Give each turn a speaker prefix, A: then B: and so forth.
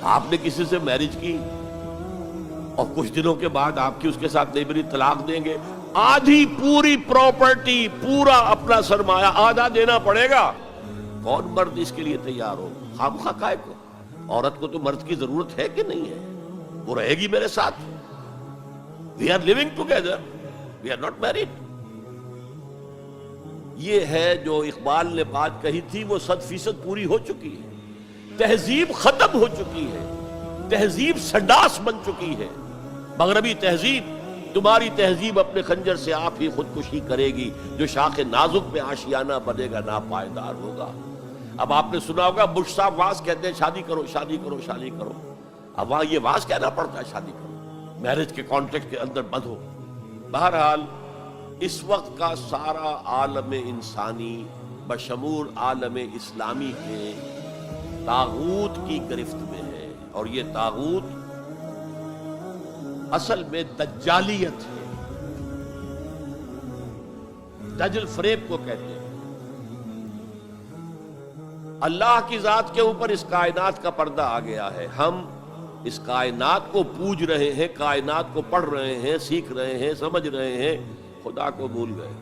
A: آپ نے کسی سے میرج کی اور کچھ دنوں کے بعد آپ کی اس کے ساتھ نہیں بنی، طلاق دیں گے، آدھی پوری پراپرٹی، پورا اپنا سرمایہ آدھا دینا پڑے گا۔ کون مرد اس کے لیے تیار ہو؟ خواہ کائے کو؟ عورت کو تو مرد کی ضرورت ہے کہ نہیں ہے؟ وہ رہے گی میرے ساتھ، we are living together, we are not married۔ یہ ہے جو اقبال نے بات کہی تھی، وہ 100% پوری ہو چکی ہے۔ تہذیب ختم ہو چکی ہے، تہذیب سنڈاس بن چکی ہے۔ مغربی تہذیب، تمہاری تہذیب اپنے خنجر سے آپ ہی خودکشی کرے گی۔ جو شاخ نازک میں آشیانہ بنے گا ناپائیدار ہوگا۔ اب آپ نے سنا ہوگا بش صاحب واز کہتے ہیں شادی کرو شادی کرو شادی کرو، اب وہاں یہ واز کہنا پڑتا ہے شادی کرو، میرج کے کانٹیکٹ کے اندر بند ہو۔ بہرحال اس وقت کا سارا عالم انسانی بشمول عالم اسلامی کے طاغوت کی گرفت میں ہے، اور یہ طاغوت اصل میں دجالیت ہے، دجل فریب کو کہتے ہیں۔ اللہ کی ذات کے اوپر اس کائنات کا پردہ آ گیا ہے، ہم اس کائنات کو پوج رہے ہیں، کائنات کو پڑھ رہے ہیں، سیکھ رہے ہیں، سمجھ رہے ہیں، خدا کو بھول گئے۔